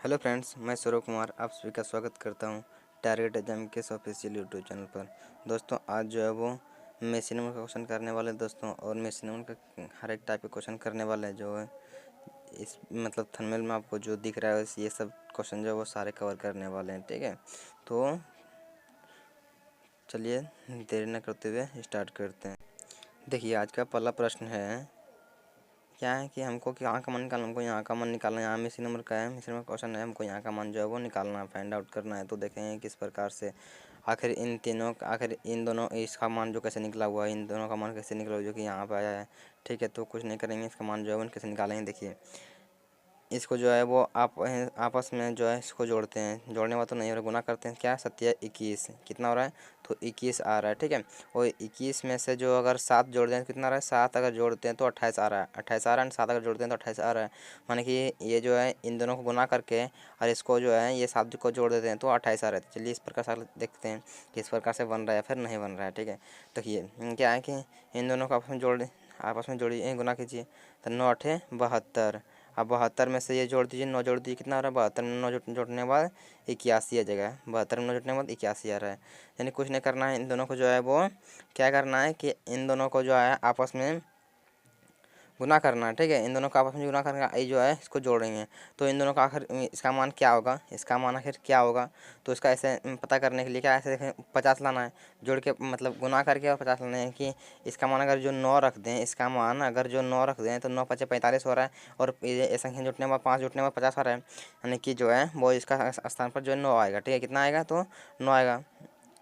Hello friends, मैं सौरभ कुमार आप सभी का स्वागत करता हूं टारगेट एग्जाम के ऑफिशियल यूट्यूब चैनल पर। दोस्तों आज जो है वो मेसी नंबर का क्वेश्चन करने वाले दोस्तों, और मेसी नंबर का हर एक टाइप के क्वेश्चन करने वाले हैं। जो है इस मतलब थंबनेल में आपको जो दिख रहा है ये सब क्वेश्चन जो है वो सारे कवर करने वाले हैं। ठीक है, तो चलिए देरी न करते हुए स्टार्ट करते हैं। देखिए आज का पहला प्रश्न है, क्या है कि हमको कि यहाँ का मान निकालना, हमको यहाँ का मान निकालना है। यहाँ में इसी नंबर का है, इसी नंबर क्वेश्चन है, हमको यहाँ का मान जो है वो निकालना है, फाइंड आउट करना है। तो देखेंगे किस प्रकार से आखिर इन दोनों इसका मान जो कैसे निकला हुआ है, इन दोनों का मान कैसे निकला हुआ जो कि यहाँ पे आया है। ठीक है, तो कुछ नहीं करेंगे, इसका मान जो है वो कैसे निकालेंगे। देखिए इसको जो है वो आप आपस में जो है इसको जोड़ते हैं, जोड़ने वाला तो नहीं हो रहा, गुना करते हैं। क्या 7 21 कितना हो रहा है, तो 21 आ रहा है। ठीक है, और 21 में से जो अगर 7 जोड़ दें तो कितना आ रहा है, 7 अगर जोड़ते हैं तो 28 आ रहा है, 28 आ रहा है। 7 अगर जोड़ते हैं तो 28 आ रहा है। माने कि ये जो है इन दोनों को गुना करके और इसको जो है ये 7 को जोड़ देते हैं तो 28 आ रहा है। चलिए इस प्रकार से देखते हैं कि इस प्रकार से बन रहा है या फिर नहीं बन रहा है। ठीक है, देखिए क्या है कि इन दोनों को आपस में जोड़िए, गुना कीजिए तो 9 8 72। अब 72 में से ये जोड़ दीजिए, 9 जोड़ दीजिए, कितना आ रहा है, 72 में 9 जोड़ने के बाद 81 आ जाएगा। 72 में 9 जोड़ने के बाद 81 आ रहा है। यानी कुछ नहीं करना है, इन दोनों को जो है वो क्या करना है कि इन दोनों को जो है आपस में गुना करना है। ठीक है, इन दोनों का आपस में गुना करना है, जो है इसको जोड़ेंगे तो इन दोनों का आखिर इसका मान क्या होगा, इसका मान आखिर क्या होगा। तो इसका ऐसे पता करने के लिए क्या ऐसे देखें, 50 लाना है, जोड़ के मतलब गुना करके और 50 लाना है। कि इसका मान अगर जो 9 रख दें, इसका मान अगर जो 9 रख दें तो 9 5 45 हो रहा है, और ये संख्या जुटने के बाद 5 जुटने के बाद 50 आ रहा है। यानी कि जो है वो इसका स्थान पर जो है 9 आएगा। ठीक है, कितना आएगा, तो 9 आएगा।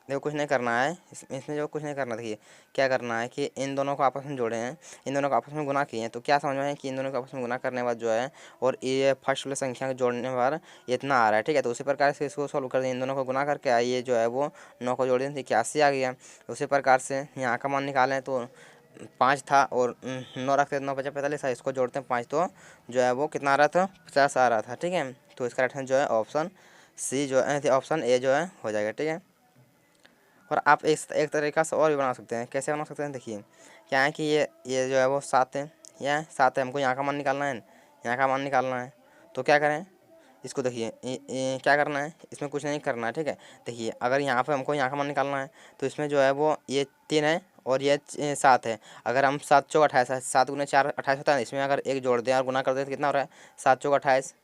देखो कुछ नहीं करना है, इसमें जो कुछ नहीं करना। देखिए क्या करना है कि इन दोनों को आपस में जोड़े हैं, इन दोनों को आपस में गुना किए हैं, तो क्या समझ में है कि इन दोनों को आपस में गुना करने के बाद जो है और ये फर्स्ट वाले संख्या को जोड़ने पर इतना आ रहा है। ठीक है, तो उसी प्रकार से इसको सॉल्व कर दें, इन दोनों को गुना करके आइए जो है वो 9 को जोड़ दें तो 81 आ गया। उसी प्रकार से यहाँ का मान निकालें तो 5 था और 9 रखते 9 5 45 था, इसको जोड़ते हैं 5 तो जो है वो कितना आ रहा था, 50 आ रहा था। ठीक है, तो इसका राइट आंसर जो है ऑप्शन सी जो है, ऑप्शन ए जो है हो जाएगा। ठीक है, और आप एक तरीका से और भी बना सकते हैं। कैसे बना सकते हैं, देखिए क्या है कि ये जो है वो 7 है, यह 7 है, हमको यहाँ का मान निकालना है, यहाँ का मान निकालना है। तो क्या करें, इसको देखिए क्या करना है, इसमें कुछ नहीं करना है। ठीक है, देखिए अगर यहाँ पे हमको यहाँ का मान निकालना है तो इसमें जो है वो ये 3 है और ये 7 है। अगर हम 7 चौक 28 है, 7 गुना 4 28 होता है, इसमें अगर एक जोड़ दें और गुना कर दें तो कितना हो रहा है, 7 चौक 28,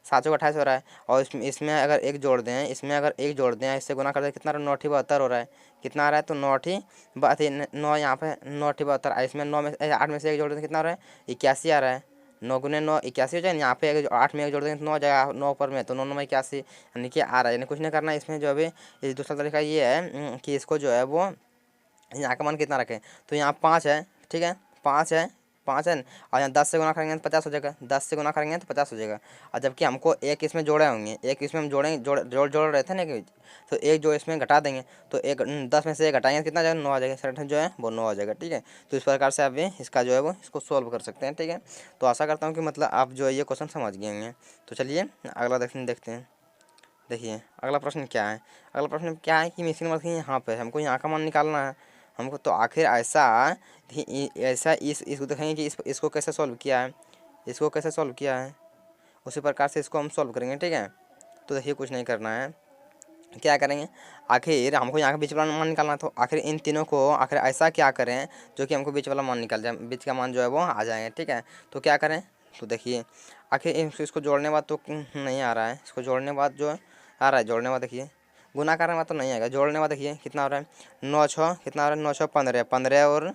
7 चौक 28 हो रहा है। और इसमें अगर एक जोड़ दें, इसमें अगर एक जोड़ दें, इससे गुना कर दें कितना 9 अठी 72 हो रहा है। कितना आ रहा है, तो 9 अठी 9 यहाँ पे 9 अठी 72, इसमें 9 में 8 में से एक जोड़ दें कितना हो रहा है, 81 आ रहा है। 9 गुने 9 81 हो जाए, यहाँ पे 8 में एक जोड़ देंगे तो 9 हो जाएगा, 9 ऊपर में तो 9 9 में 81, यानी कि आ रहा है। यानी कुछ नहीं करना है इसमें जो अभी ये दूसरा तरीका ये है कि इसको जो है वो यहाँ का मान कितना रखें, तो यहाँ 5 है। ठीक है, 5 है, 5 है, और यहाँ 10 से गुना करेंगे तो 50 हो जाएगा, 10 से गुना करेंगे तो 50 हो जाएगा। और जबकि हमको एक इसमें जोड़े होंगे, एक इसमें हम जोड़ेंगे, जोड़ रहे थे ना कि, तो एक जो इसमें घटा देंगे तो एक 10 में से एक घटाएंगे कितना जाएगा, 9 आ जाएगा। सेट जो है वो 9 आ जाएगा। ठीक है, तो इस प्रकार से आप भी इसका जो है वो इसको सॉल्व कर सकते हैं। ठीक है, तो आशा करता हूँ कि मतलब आप जो है ये क्वेश्चन समझ गए होंगे। तो चलिए अगला देखते हैं। देखिए अगला प्रश्न क्या है, अगला प्रश्न क्या है कि मिसिंग वर्क यहाँ पे हमको यहाँ का मान निकालना है हमको। तो आखिर ऐसा इसको देखेंगे कि इसको कैसे सॉल्व किया है, इसको कैसे सॉल्व किया है, उसी प्रकार से इसको हम सॉल्व करेंगे। ठीक है, तो देखिए कुछ नहीं करना है, क्या करेंगे, आखिर हमको यहाँ का बीच वाला मान निकालना है। तो आखिर इन तीनों को आखिर ऐसा क्या करें जो कि हमको बीच वाला मान निकल जाए, बीच का मान जो है वो आ जाएगा। ठीक है, तो क्या करें, तो देखिए आखिर इसको जोड़ने बाद तो नहीं आ रहा है, इसको जोड़ने बाद जो आ रहा है, जोड़ने बाद देखिए गुना करने बाद तो नहीं आएगा, जोड़ने बाद देखिए कितना हो रहा है, 9 6 कितना हो रहा है, 9 6 15, 15 और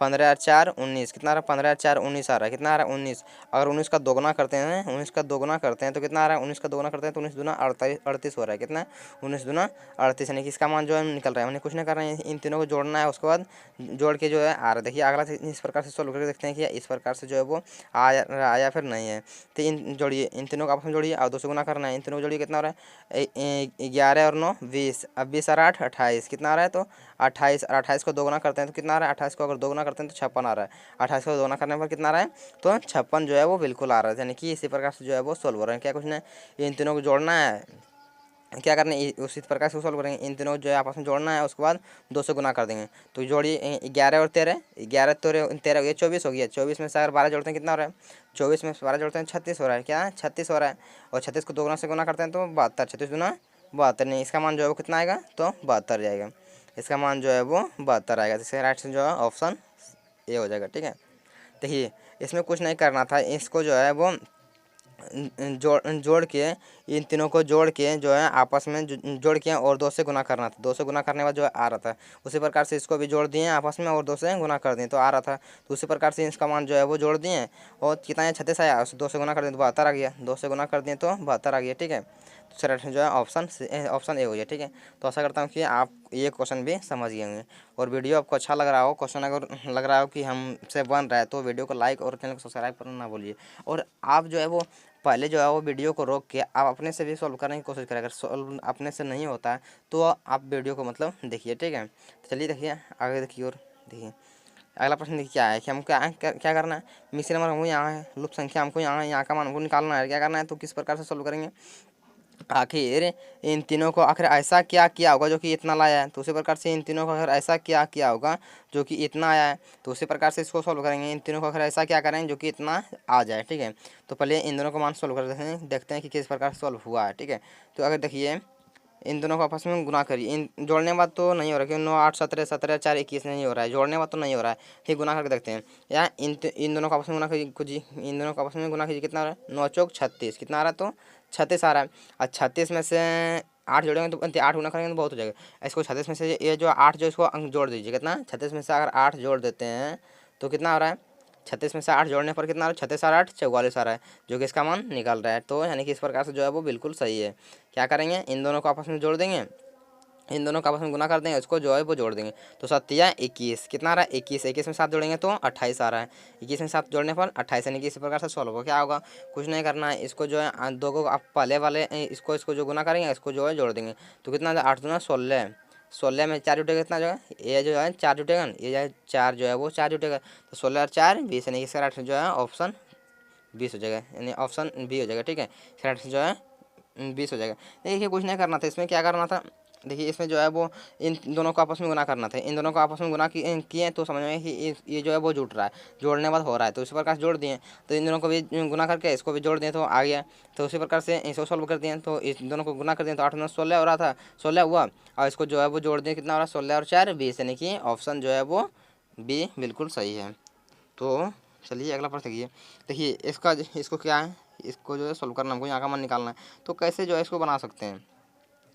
15 4 19, कितना आ रहा है, 15 4 19 आ रहा है। कितना आ रहा है, 19। अगर 19 का दोगुना करते हैं, 19 का दोगुना करते हैं तो कितना आ रहा है, 19 का दोगुना करते हैं तो 19 दूना 38 हो रहा है। कितना, 19 दूना 38, यानी कि इसका मान जो है निकल रहा है। मैंने कुछ नहीं करना है, इन तीनों को जोड़ना है, उसके बाद जोड़ के जो है आ रहा है। देखिए अगला इस प्रकार से सोल्व करके देखते हैं कि इस प्रकार से जो है वो आया फिर नहीं है। तो इन जोड़िए, इन तीनों को आपस में जोड़िए और 2 से गुना करना है, इन तीनों को जोड़िए कितना हो रहा है, 11 और 9 20, अब 20 और 8 28, कितना आ रहा है, तो 28, और 28 को दोगुना करते हैं तो कितना आ रहा है, 28 को अगर दोगुना करते हैं तो 56 आ रहा है। 28 को दोगुना करने पर कितना आ रहा है, तो 56 जो है वो बिल्कुल आ रहा है। यानी कि इसी प्रकार से जो है वो सोल्व हो रहा है। क्या कुछ नहीं, इन तीनों को जोड़ना है क्या करना है, उसी प्रकार से सॉल्व करेंगे। इन तीनों जो है आपस में जोड़ना है, उसके बाद 2 से गुना कर देंगे। तो जोड़िए 11 और 13, 11 13 हो गया, 24 हो गया। 24 में से अगर 12 जोड़ते हैं कितना हो रहा है, 24 में से 12 जोड़ते हैं 36 हो रहा है। क्या है, 36 हो रहा है। और 36 को 2 गुना से गुना करते हैं तो 72, 36 गुना 72, नहीं इसका मान जो है वो कितना आएगा, तो 72 जाएगा। इसका मान जो है वो 72 आएगा। इससे राइट से जो है ऑप्शन ए हो जाएगा। ठीक है, देखिए इसमें कुछ नहीं करना था, इसको जो है वो जोड़ के, इन तीनों को जोड़ के जो है आपस में जोड़ के और 2 से गुना करना था। 2 से गुना करने के बाद जो है आ रहा था, उसी प्रकार से इसको भी जोड़ दिए आपस में और 2 से गुना कर दिए तो आ रहा था। तो उसी प्रकार से इसका मान जो है वो जोड़ दिए और कितना है, 36 आया, उसे 2 से गुना कर दिए तो 72 आ गया। 2 से गुना कर दिए तो 72 आ गया। ठीक है, तो सर जो है ऑप्शन ए हो गया। ठीक है, तो आशा करता हूँ कि आप ये क्वेश्चन भी समझ गए होंगे और वीडियो आपको अच्छा लग रहा हो, क्वेश्चन अगर लग रहा हो कि हमसे बन रहा है तो वीडियो को लाइक और चैनल को सब्सक्राइब करना ना भूलिए। और आप जो है वो पहले जो है वो वीडियो को रोक के आप अपने से भी सॉल्व करने की कोशिश करें। अगर सॉल्व अपने से नहीं होता है तो आप वीडियो को मतलब देखिए। ठीक है, तो चलिए देखिए आगे देखिए और देखिए अगला प्रश्न देखिए क्या है कि हमको क्या करना है। मिश्र नंबर हमको यहाँ है, लुप्त संख्या हमको यहाँ का मान हमको निकालना है। क्या करना है, तो किस प्रकार से सॉल्व करेंगे। आखिर इन तीनों को आखिर ऐसा क्या किया होगा जो कि इतना लाया है, तो उसी प्रकार से इन तीनों को अगर ऐसा क्या किया होगा जो कि इतना आया है, तो उसी प्रकार से इसको सॉल्व करेंगे। इन तीनों को अगर ऐसा क्या करें जो कि इतना आ जाए। ठीक है, तो पहले इन दोनों को मान सॉल्व कर देखते हैं कि किस प्रकार से सॉल्व हुआ है। ठीक है, तो अगर देखिए इन दोनों को आपस में गुना करिए। इन जोड़ने बाद तो नहीं हो रहा, क्योंकि 9 8 17 17 4 21 नहीं हो रहा है, जोड़ने बाद तो नहीं हो रहा है। ठीक, गुना करके देखते हैं। या इन दोनों को आपस में गुना कीजिए, इन दोनों को आपस में गुना कीजिए, कितना आ रहा है, 9 चौक 36, कितना आ रहा है, तो 36 आ रहा है। और 36 में से 8 जोड़ेंगे तो 8 गुना करेंगे तो बहुत हो जाएगा। इसको 36 में से ये जो 8 जो इसको अंक जोड़ दीजिए, कितना, 36 में से अगर 8 जोड़ देते हैं तो कितना आ रहा है, 36 में से 8 जोड़ने पर कितना आ रहा है, 36 और 8 44 आ रहा है, जो कि इसका मान निकल रहा है। तो यानी कि इस प्रकार से जो है वो बिल्कुल सही है। क्या करेंगे, इन दोनों को आपस में जोड़ देंगे, इन दोनों का आपस में गुना कर देंगे, उसको जो है वो जोड़ देंगे। तो 7 या 21, कितना आ रहा है, 21, 21 में 7 जोड़ेंगे तो 28 आ रहा है। 21 में 7 जोड़ने पर 28, यानी कि इसी प्रकार से सॉल्व होगा। क्या होगा, कुछ नहीं करना है, इसको जो है दो को आप पहले वाले इसको जो गुना करेंगे इसको जो है जोड़ देंगे। तो कितना 8 दूना 16, 16 में 4 जुटेगा, कितना जो है ये जो है 4 जुटेगा, ये जो है 4 जो है वो 4 जुटेगा। तो 16 और 4 20, यानी कि इसका राइट जो है ऑप्शन 20 हो जाएगा, यानी ऑप्शन बी हो जाएगा। ठीक है, इसका राइट जो है 20 हो जाएगा। देखिए कुछ नहीं करना था, इसमें क्या करना था, देखिए इसमें जो है वो इन दोनों को आपस में गुना करना था। इन दोनों को आपस में गुना किए तो समझ में कि ये जो है वो जुट रहा है, जोड़ने बाद हो रहा है, तो उसी प्रकार से जोड़ दिए। तो इन दोनों को भी गुना करके इसको भी जोड़ दिए तो आ गया। तो उसी प्रकार से इसको सॉल्व कर दिए, तो इस दोनों को गुना कर दिए तो 8 9 16 हो रहा था, 16 हुआ। और इसको जो है वो जोड़ दिए, कितना हो रहा है, 16 और 4 20, यानी कि ऑप्शन जो है वो बी बिल्कुल सही है। तो चलिए अगला प्रश्न देखिए। देखिए इसको क्या है, इसको जो है सोल्व करना, हमको यहाँ का मान निकालना है। तो कैसे जो है इसको बना सकते हैं,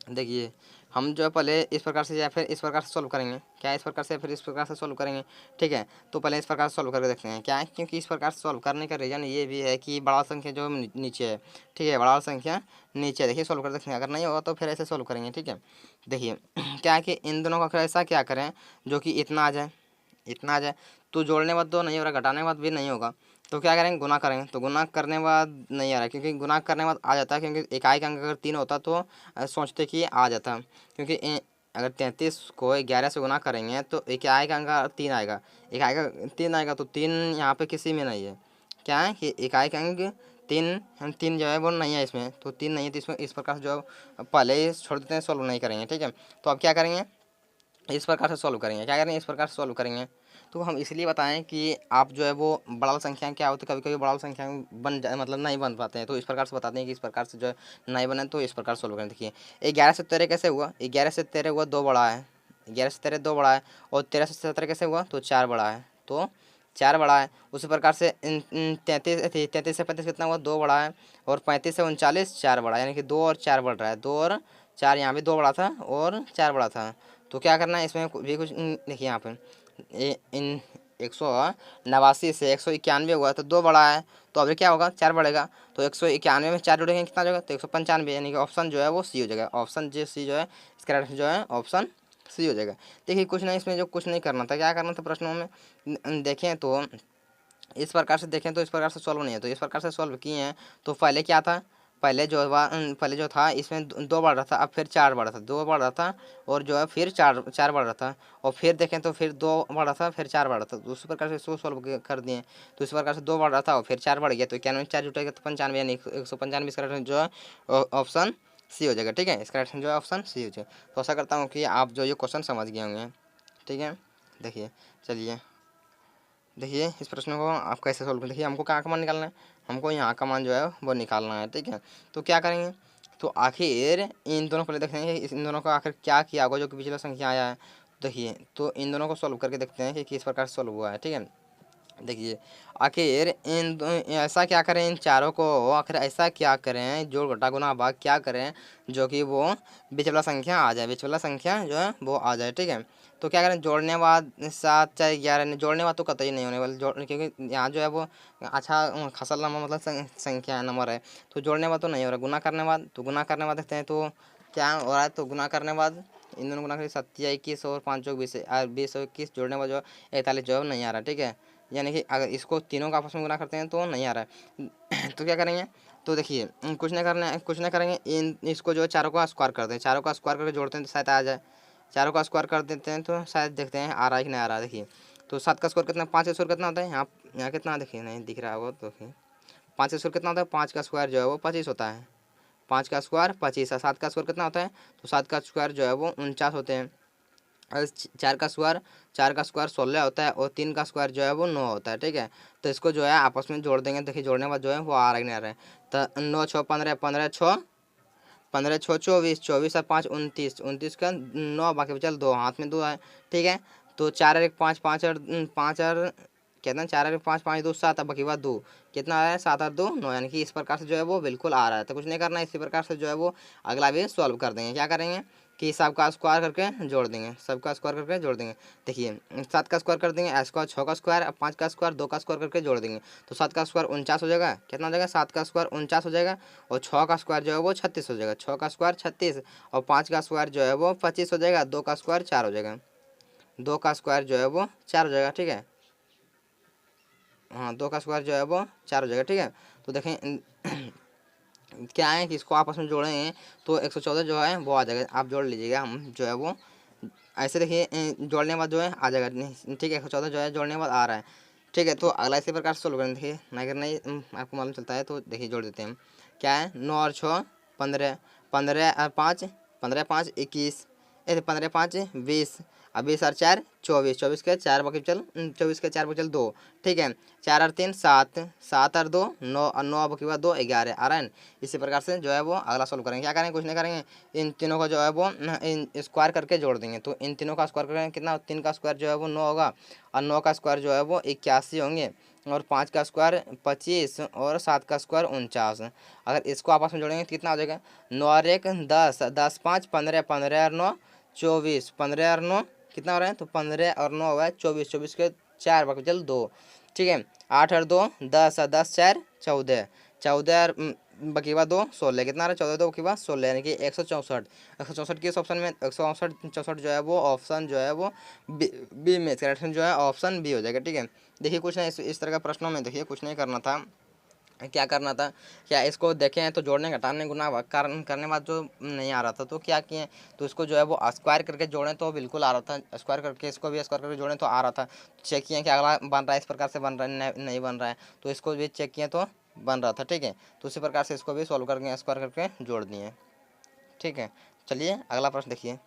देखिए हम जो है पहले इस प्रकार से या फिर इस प्रकार से सॉल्व करेंगे। क्या इस प्रकार से फिर इस प्रकार से सॉल्व करेंगे। ठीक है, तो पहले इस प्रकार से सॉल्व करके देखते हैं। क्या है, क्योंकि इस प्रकार से सॉल्व करने का रीज़न ये भी है कि बड़ा संख्या जो नीचे है। ठीक है, बड़ा संख्या नीचे है, देखिए सॉल्व कर देखते हैं। अगर नहीं होगा तो फिर ऐसे सॉल्व करेंगे। ठीक है, देखिए क्या है कि इन दोनों का ऐसा क्या करें जो कि इतना आ जाए, इतना आ जाए। तो जोड़ने बाद तो नहीं हो रहा, घटाने के बाद भी नहीं होगा, तो क्या करेंगे, गुना करेंगे। तो गुना करने के बाद नहीं आ रहा है, क्योंकि गुना करने के बाद आ जाता है, क्योंकि इकाई का अंक अगर 3 होता तो सोचते कि आ जाता, क्योंकि अगर 33 को 11 से गुना करेंगे तो इकाई का अंक 3 आएगा, इकाई का 3 आएगा, तो 3 यहाँ पे किसी में नहीं है। क्या है कि इकाई का अंक 3 जो है वो नहीं है इसमें, तो 3 नहीं है, तो इसमें इस प्रकार से जो पहले ही छोड़ देते हैं, सॉल्व नहीं करेंगे। ठीक है, तो अब क्या करेंगे, इस प्रकार से सॉल्व करेंगे। क्या करेंगे, इस प्रकार से सॉल्व करेंगे। तो हम इसलिए बताएं कि आप जो है वो बड़ा संख्या क्या होती है, कभी कभी बड़ा संख्या बन जाए, मतलब नहीं बन पाते हैं, तो इस प्रकार से बताते हैं कि इस प्रकार से जो है नहीं बने, तो इस प्रकार सॉल्व करें। देखिए 11 से 13 कैसे हुआ, 11 से 13 हुआ 2 बड़ा है, 11 से 13 2 बड़ा है, और 13 से 17 कैसे हुआ, तो 4 बड़ा है, तो 4 बड़ा है। उसी प्रकार से 33 से 35 कितना हुआ, 2 बड़ा है, और 35 से 39 4 बड़ा है, यानी कि 2 और 4 बढ़ रहा है, 2 और 4, यहाँ भी 2 बड़ा था और 4 बड़ा था। तो क्या करना है, इसमें भी कुछ देखिए यहाँ पे इन 189 से 191 हुआ तो 2 बड़ा है, तो अभी क्या होगा, 4 बढ़ेगा। तो 191 में 4 जुड़ेंगे, कितना होगा, तो 195, यानी कि ऑप्शन जो है वो सी हो जाएगा। ऑप्शन जो सी जो है इसका राइट जो है ऑप्शन सी हो जाएगा। देखिए कुछ नहीं, इसमें जो कुछ नहीं करना था, क्या करना था प्रश्नों में देखें तो इस प्रकार से देखें तो इस प्रकार से सॉल्व नहीं है, तो इस प्रकार से सॉल्व किए हैं। तो पहले क्या था, पहले जो था इसमें 2 बढ़ रहा था, अब फिर 4 बढ़ रहा था, 2 बढ़ रहा था और जो है फिर 4 बढ़ रहा था, और फिर देखें तो फिर 2 बढ़ रहा था, फिर 4 बढ़ रहा था। तो उसी प्रकार से इसको सॉल्व कर दिए। तो इस प्रकार से 2 बढ़ रहा था और फिर 4 बढ़ गया, तो 91 4 जुटेगा तो 95, यानी 195 इसका जो है ऑप्शन सी हो जाएगा। ठीक है, इसका ऑप्शन जो है ऑप्शन सी हो जाएगा। तो आशा करता हूँ कि आप जो ये क्वेश्चन समझ गए होंगे। ठीक है, देखिए चलिए देखिए इस प्रश्न को आप कैसे सोल्व करें। देखिए हमको क्या का मान निकालना है, हमको यहाँ का मान जो है वो निकालना है। ठीक है, तो क्या करेंगे, तो आखिर इन दोनों को ले देखते हैं कि इन दोनों को आखिर क्या किया होगा जो कि पिछला संख्या आया है। देखिए तो इन दोनों को सॉल्व करके देखते हैं कि किस प्रकार से सॉल्व हुआ है। ठीक है, देखिए आखिर ऐसा क्या करें, इन चारों को आखिर ऐसा क्या करें, जोड़ घटा गुना भाग क्या करें जो कि वो बीच वाला संख्या आ जाए, बीच वाला संख्या जो है वो आ जाए। ठीक है, तो क्या करें, जोड़ने बाद 7 चाहे 11, जोड़ने बाद तो कतई नहीं होने वाले, जोड़ क्योंकि यहाँ जो है वो अच्छा खासा लंबा मतलब संख्या नंबर है, तो जोड़ने बाद तो नहीं हो रहा। गुना करने बाद, तो गुना करने बाद देखते हैं तो क्या हो रहा है, तो गुना करने बाद इन दोनों गुना करें 7 21 और 5 20 20 और 21, जोड़ने बाद जो 41 जो है नहीं आ रहा। ठीक है, यानी कि अगर इसको तीनों का आपस में गुना करते हैं तो नहीं आ रहा है। तो क्या करेंगे, तो देखिए कुछ नहीं करेंगे, इन इसको जो है चारों का स्क्वायर करते हैं, चारों का स्क्वायर करके जोड़ते हैं तो शायद आ जाए। चारों का स्क्वायर कर देते हैं तो शायद देखते हैं आ रहा है कि नहीं आ रहा है। देखिए तो 7 का स्क्वायर कितना, 5 का स्क्वायर कितना होता है, यहाँ कितना देखिए नहीं दिख रहा होगा, तो देखिए 5 का स्क्वायर कितना होता है, 5 का स्क्वायर जो है वो 25 होता है, 5 का स्क्वायर 25 है। 7 का स्क्वायर कितना होता है, तो 7 का स्क्वायर जो है वो 49 होते हैं। और 4 का स्क्वायर 16 होता है और 3 का स्क्वायर जो है वो 9 होता है। ठीक है, तो इसको जो है आपस में जोड़ देंगे। देखिए जोड़ने के बाद जो है वो आ रहा है नहीं आ रहा है, तो 9 6 15, 15 6 15 6 24, 24 और 5 29, 29 का 9 बाकी बचल 2, हाथ में 2 है। ठीक है, तो 4 और 1 5, 5 और 5 और कितना, 4 और 5 5 2 7, अब बाकी बात 2 कितना आ रहा है, 7 और 2 9, यानी कि इस प्रकार से जो है वो बिल्कुल आ रहा है। तो कुछ नहीं करना है, इसी प्रकार से जो है वो अगला भी सॉल्व कर देंगे। क्या करेंगे कि सबका स्क्वायर करके जोड़ देंगे, सबका स्क्वायर करके जोड़ देंगे। देखिए 7 का स्क्वायर कर देंगे, स्क्वायर 6 का स्क्वायर, 5 का स्क्वायर, 2 का स्क्वायर करके जोड़ देंगे, तो 7 का स्क्वायर 49 हो जाएगा। कितना हो जाएगा, 7 का स्क्वायर 49 हो जाएगा, और 6 का स्क्वायर जो है वो 36 हो जाएगा, 6 का स्क्वायर 36, और 5 का स्क्वायर जो है वो 25 हो जाएगा, 2 का स्क्वायर 4 हो जाएगा, 2 का स्क्वायर जो है वो 4 हो जाएगा। ठीक है, हाँ 2 का स्क्वायर जो है वो 4 हो जाएगा। ठीक है, तो देखें क्या है कि इसको आपस में जोड़ेंगे तो 114 जो है वो आ जाएगा, आप जोड़ लीजिएगा, हम जो है वो ऐसे देखिए जोड़ने के बाद जो है आ जाएगा। ठीक है, 114 जो है जोड़ने के बाद आ रहा है। ठीक है, तो अगला इसी प्रकार से सोल्व करेंगे। देखिए नहीं अगर नहीं आपको मालूम चलता है तो देखिए जोड़ देते हैं हम। क्या है, 9 और 6 15, 15 और 5 15 5 21, ऐसे 15 5 20, अब 20 और 4 24, 24 के 4 बाकी चल 24 के 4 बाकी चल 2। ठीक है, 4 और 3 7, 7 और 2 9, और 9 बाकी बाद 2 11 आ रहा है। इसी प्रकार से जो है वो अगला सोल्व करेंगे। क्या करेंगे, कुछ नहीं करेंगे, इन तीनों का जो है वो इन स्क्वायर करके जोड़ देंगे। तो इन तीनों का स्क्वायर करेंगे कितना, 3 का स्क्वायर जो है वो 9 होगा, और 9 का स्क्वायर जो है वो 81 होंगे, और 5 का स्क्वायर 25, और 7 का स्क्वायर 49। अगर इसको आपस में जोड़ेंगे तो कितना हो जाएगा, 9 और 1 10, 10 5 15, 15 और 9 24, 15 और 9 कितना हो रहा है, तो 15 और 9 हुआ है 24, 24 के 4 बाकी चल 2। ठीक है, 8 और 2 10, 10 4 14, 14 और बकीबा 2 16, कितना आ रहा है, 14 2 बकीबा 16, यानी कि 164। 164 किस ऑप्शन में, 164 जो है वो ऑप्शन जो है वो बी में, करेक्शन जो है ऑप्शन बी हो जाएगा। ठीक है, देखिए कुछ नहीं इस तरह का प्रश्नों में देखिए कुछ नहीं करना था, क्या करना था, क्या इसको देखें तो जोड़ने घटाने गुना भाग करने बाद जो नहीं आ रहा था तो क्या किए, तो इसको जो है वो स्क्वायर करके जोड़ें तो बिल्कुल आ रहा था, स्क्वायर करके इसको भी स्क्वायर करके जोड़ें तो आ रहा था। चेक किए कि अगला बन रहा है इस प्रकार से बन रहा है, नहीं बन रहा है, तो इसको भी चेक किए तो बन रहा था। ठीक है, तो उसी प्रकार से इसको भी सॉल्व करके स्क्वायर करके जोड़ दिए। ठीक है, चलिए अगला प्रश्न देखिए।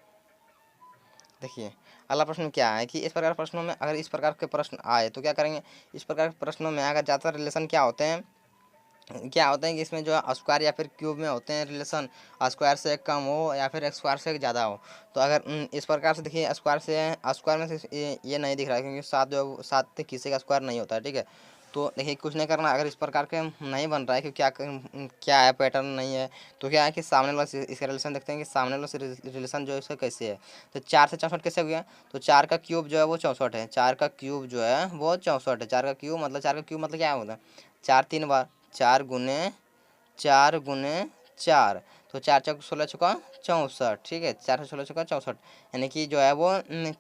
देखिए अगला प्रश्न क्या है कि इस प्रकार प्रश्नों में अगर इस प्रकार के प्रश्न आए तो क्या करेंगे, इस प्रकार के प्रश्नों में अगर ज़्यादातर रिलेशन क्या होते हैं कि इसमें जो है स्क्वायर या फिर क्यूब में होते हैं रिलेशन, स्क्वायर से कम हो या फिर स्क्वायर से ज़्यादा हो। तो अगर इस प्रकार से देखिए स्क्वायर में से ये नहीं दिख रहा है क्योंकि 7 जो है 7 किसी का स्क्वायर नहीं होता है। ठीक है, तो देखिए कुछ नहीं करना, अगर इस प्रकार के नहीं बन रहा है क्योंकि क्या है पैटर्न नहीं है, तो क्या है कि सामने वाला से इसका रिलेशन देखते हैं कि सामने वाला से रिलेशन जो है इसका कैसे है। तो 4 से 64 कैसे हो गया, तो 4 का क्यूब जो है वो 64 है, 4 का क्यूब जो है वो 64 है। 4 का क्यूब मतलब क्या होता है, 4 3 बार, 4 गुने 4, तो 4 चौक 16 छुका 64। ठीक है, 4 से 16 छुका 64, यानी कि जो है वो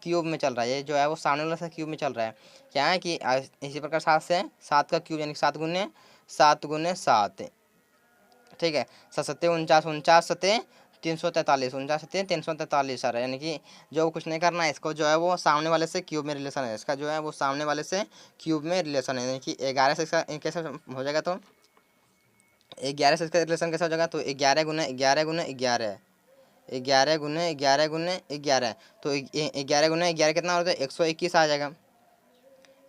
क्यूब में चल रहा है, ये जो है वो सामने वाला से क्यूब में चल रहा है। क्या है कि इसी प्रकार 7 से 7 का क्यूब यानी कि 7 गुने 7। ठीक है, 7 सत्ते 49, 49 सत्ते 343, 49 सत्ते 343 आ रहा है, यानी कि जो कुछ नहीं करना है, इसको जो है वो सामने वाले से क्यूब में रिलेशन है, इसका जो है वो सामने वाले से क्यूब में रिलेशन है, यानी कि 11 से इसका कैसे हो जाएगा, तो 11 से इसका रिलेशन कैसा हो जाएगा, तो 11 गुना 11 गुना 11, 11 गुने 11 गुने 11, तो 11 गुना 11 कितना होता है, 121 आ जाएगा।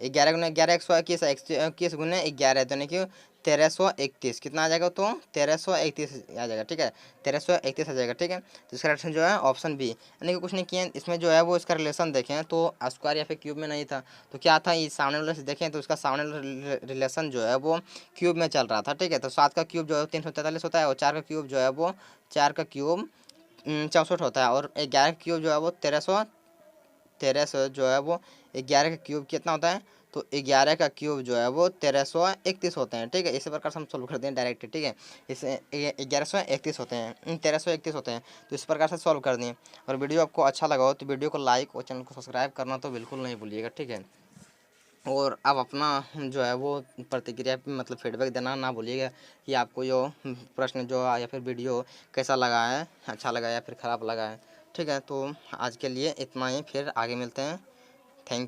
11 गुना 11 121, 121 गुने 11 तो यानी कि 1331 कितना आ जाएगा, तो 1331 आ जाएगा। ठीक है, 1331 आ जाएगा। ठीक है, तो इसका रिलेशन जो है ऑप्शन बी, यानी कि कुछ नहीं किए इसमें जो है वो इसका रिलेशन देखें तो स्क्वायर या फिर क्यूब में नहीं था, तो क्या था, ये सामने वाले से देखें तो इसका सामने वाला रिलेशन जो है वो क्यूब में चल रहा था। ठीक है, तो 7 का क्यूब जो है 343 होता है, और 4 का क्यूब जो है वो 4 का क्यूब 64 होता है, और 11 का क्यूब जो है वो 1300 जो है वो 11 का क्यूब कितना होता है, तो 11 का क्यूब जो है वो 1331 होते हैं। ठीक है, इसी प्रकार से हम सोल्व करते हैं डायरेक्ट। ठीक है, इसे 1131 होते हैं, 1331 होते हैं, तो इस प्रकार से सॉल्व कर दें। और वीडियो आपको अच्छा लगा हो तो वीडियो को लाइक और चैनल को सब्सक्राइब करना तो बिल्कुल नहीं भूलिएगा। ठीक है, और आप अपना जो है वो प्रतिक्रिया मतलब फीडबैक देना ना भूलिएगा कि आपको जो प्रश्न जो या फिर वीडियो कैसा लगा है, अच्छा लगा या फिर ख़राब लगा है। ठीक है, तो आज के लिए इतना ही, फिर आगे मिलते हैं। Thank you.